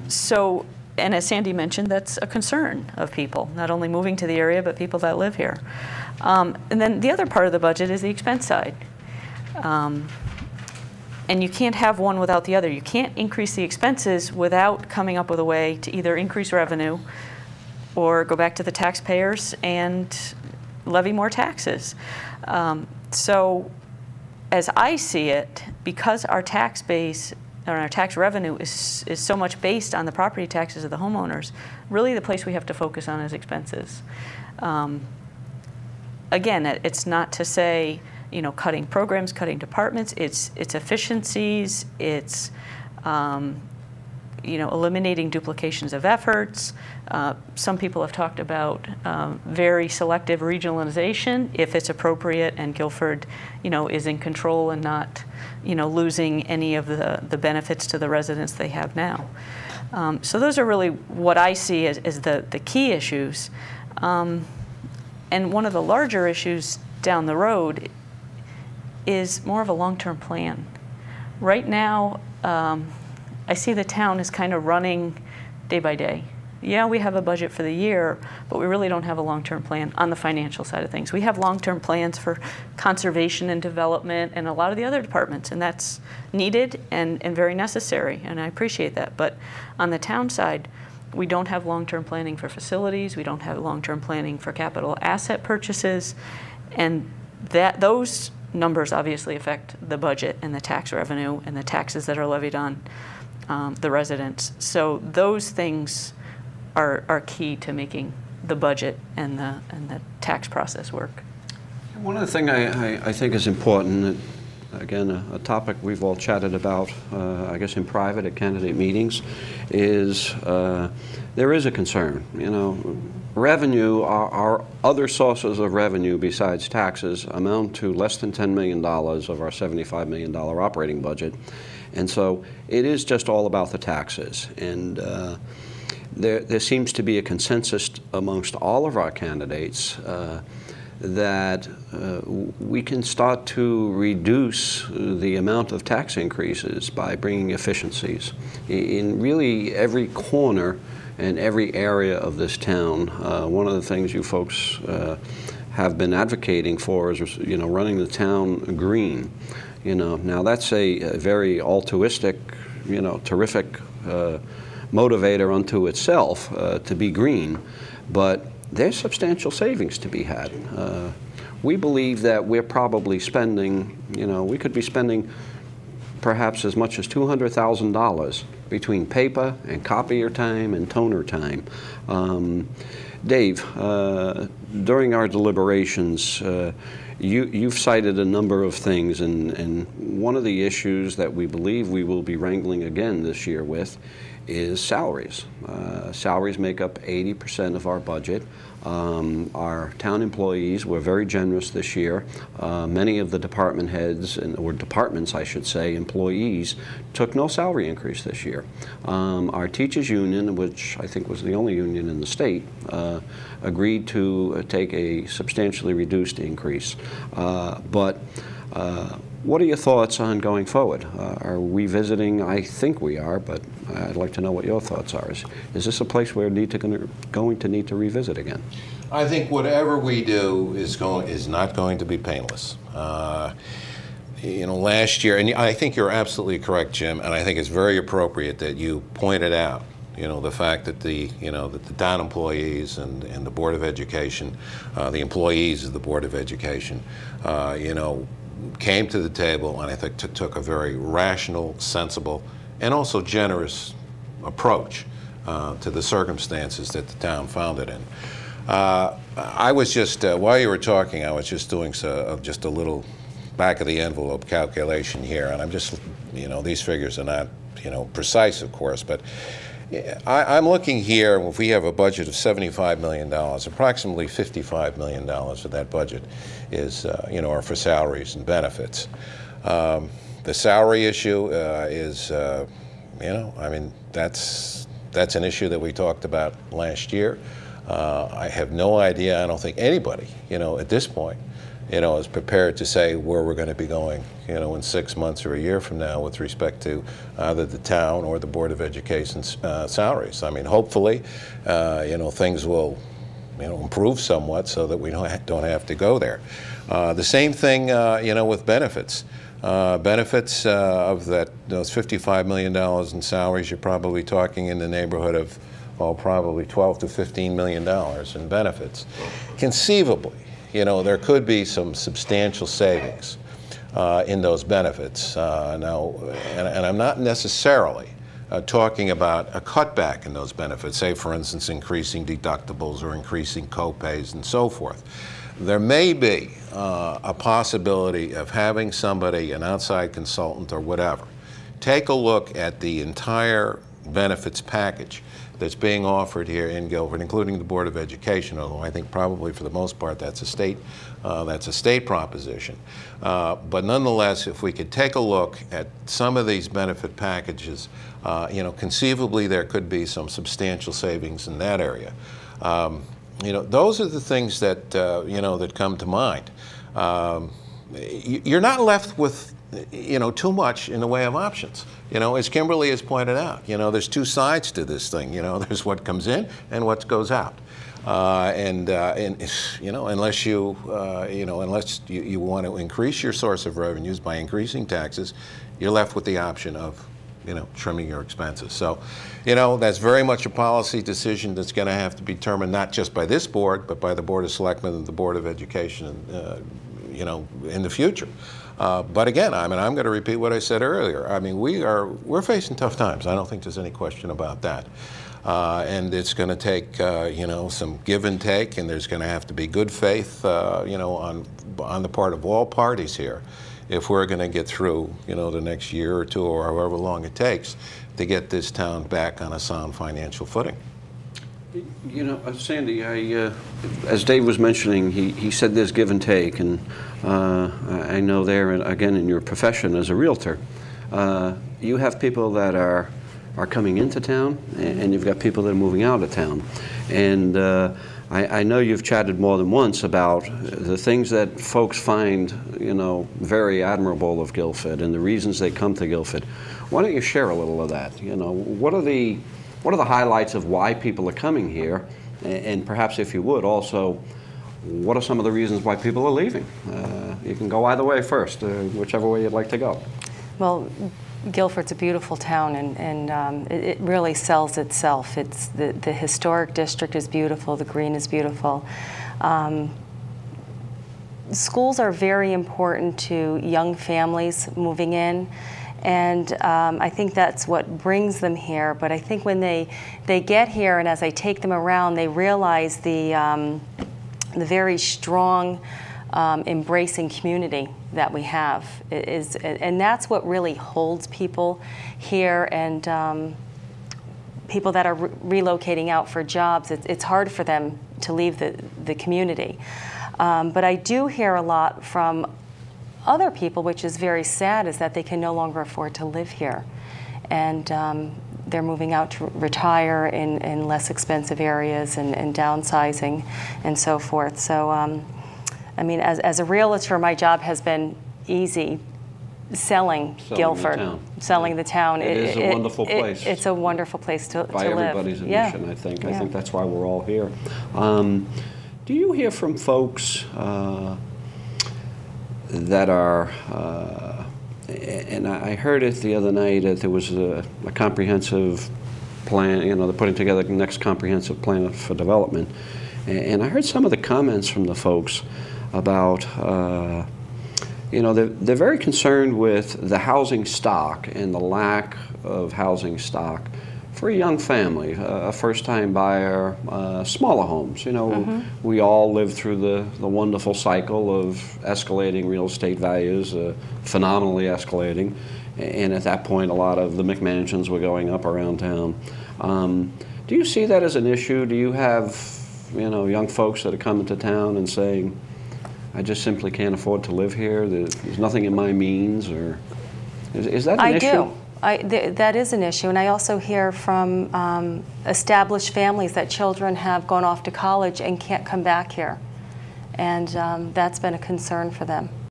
So, and as Sandy mentioned, that's a concern of people, not only moving to the area, but people that live here. And then the other part of the budget is the expense side. And you can't have one without the other. You can't increase the expenses without coming up with a way to either increase revenue or go back to the taxpayers and levy more taxes. So as I see it, because our tax base or our tax revenue is so much based on the property taxes of the homeowners, really the place we have to focus on is expenses. Again, it's not to say, you know, cutting programs, cutting departments. It's efficiencies. It's you know, eliminating duplications of efforts. Some people have talked about very selective regionalization if it's appropriate, and Guilford, you know, is in control and not, you know, losing any of the benefits to the residents they have now. So those are really what I see as the key issues. And one of the larger issues down the road is more of a long-term plan. Right now, I see the town is kind of running day by day. Yeah, we have a budget for the year, but we really don't have a long-term plan on the financial side of things. We have long-term plans for conservation and development and a lot of the other departments, and that's needed and very necessary, and I appreciate that. But on the town side, we don't have long-term planning for facilities. We don't have long-term planning for capital asset purchases, and those numbers obviously affect the budget and the tax revenue and the taxes that are levied on the residents. So those things are key to making the budget and the tax process work. One other thing I think is important, again, a topic we've all chatted about, I guess in private at candidate meetings, is there is a concern. You know, revenue, our other sources of revenue besides taxes amount to less than $10 million of our $75 million operating budget. And so it is just all about the taxes. And there seems to be a consensus amongst all of our candidates that we can start to reduce the amount of tax increases by bringing efficiencies in really every corner and every area of this town. One of the things you folks have been advocating for is, you know, running the town green. You know, now that's a very altruistic, you know, terrific motivator unto itself to be green, but there's substantial savings to be had. We believe that we're probably spending, you know, we could be spending perhaps as much as $200,000 between paper and copier time and toner time. Dave, during our deliberations, you've cited a number of things, and one of the issues that we believe we will be wrangling again this year with is salaries. Salaries make up 80% of our budget. Our town employees were very generous this year. Many of the department heads, or departments I should say, employees, took no salary increase this year. Our teachers union, which I think was the only union in the state, agreed to take a substantially reduced increase. But what are your thoughts on going forward? Are we visiting? I think we are, but I'd like to know what your thoughts are. Is this a place we're going to need to revisit again? I think whatever we do is not going to be painless. You know, last year, and I think you're absolutely correct, Jim, and I think it's very appropriate that you pointed out, you know, the fact that the town employees and the Board of Education, the employees of the Board of Education, you know, came to the table and I think took a very rational, sensible, and also generous approach to the circumstances that the town found it in. I was just, while you were talking, I was just doing just a little back of the envelope calculation here, and I'm just, you know, these figures are not, you know, precise, of course, but I'm looking here, if we have a budget of $75 million, approximately $55 million of that budget is, you know, are for salaries and benefits. The salary issue is, you know, I mean, that's an issue that we talked about last year. I have no idea, I don't think anybody, you know, at this point is prepared to say where we're going to be going, in 6 months or a year from now with respect to either the town or the Board of Education's salaries. I mean, hopefully, things will, improve somewhat so that we don't have to go there. The same thing, with benefits. Benefits of those $55 million in salaries, you're probably talking in the neighborhood of, probably $12 to $15 million in benefits. Conceivably, there could be some substantial savings in those benefits. Now, and I'm not necessarily talking about a cutback in those benefits, say, for instance, increasing deductibles or increasing co-pays and so forth. There may be a possibility of having somebody, an outside consultant or whatever, take a look at the entire benefits package that's being offered here in Guilford, including the Board of Education, although I think probably for the most part that's a state proposition. But nonetheless, if we could take a look at some of these benefit packages, conceivably there could be some substantial savings in that area. Those are the things that, that come to mind. You're not left with, too much in the way of options. As Kimberly has pointed out, there's two sides to this thing. There's what comes in and what goes out. Unless you want to increase your source of revenues by increasing taxes, you're left with the option of trimming your expenses. So, that's very much a policy decision that's going to have to be determined not just by this board, but by the Board of Selectmen and the Board of Education, in the future. But again, I'm going to repeat what I said earlier. I mean, we're facing tough times. I don't think there's any question about that. And it's going to take, some give and take, and there's going to have to be good faith, on the part of all parties here, if we're going to get through, the next year or two or however long it takes to get this town back on a sound financial footing. Sandy, as Dave was mentioning, he said there's give and take, and I know there, again, in your profession as a realtor, you have people that are coming into town, and you've got people that are moving out of town. And I know you've chatted more than once about the things that folks find, very admirable of Guilford and the reasons they come to Guilford. Why don't you share a little of that? What are the highlights of why people are coming here? And perhaps, if you would, also, what are some of the reasons why people are leaving? You can go either way first, whichever way you'd like to go. Well, Guilford's a beautiful town, and it really sells itself. It's the historic district is beautiful, the green is beautiful. Schools are very important to young families moving in, and I think that's what brings them here. But I think when they get here, and as I take them around, they realize the very strong, embracing community that we have and that's what really holds people here, and people that are relocating out for jobs, it's hard for them to leave the community. But I do hear a lot from other people, which is very sad, is that they can no longer afford to live here, and they're moving out to retire in less expensive areas and downsizing and so forth. So I mean, as a realtor, my job has been easy, selling Guilford, selling the town. It is a wonderful place. It's a wonderful place to live. By everybody's admission, I think. I think that's why we're all here. Do you hear from folks that are, and I heard it the other night, that there was a comprehensive plan, they're putting together the next comprehensive plan for development. And I heard some of the comments from the folks about, they're very concerned with the housing stock and the lack of housing stock for a young family, a first-time buyer, smaller homes. We all live through the wonderful cycle of escalating real estate values, phenomenally escalating, and at that point, a lot of the McMansions were going up around town. Do you see that as an issue? Do you have young folks that are coming to town and saying, I just simply can't afford to live here, there's nothing in my means, or is that an issue? I do. That is an issue, and I also hear from established families that children have gone off to college and can't come back here. and that's been a concern for them.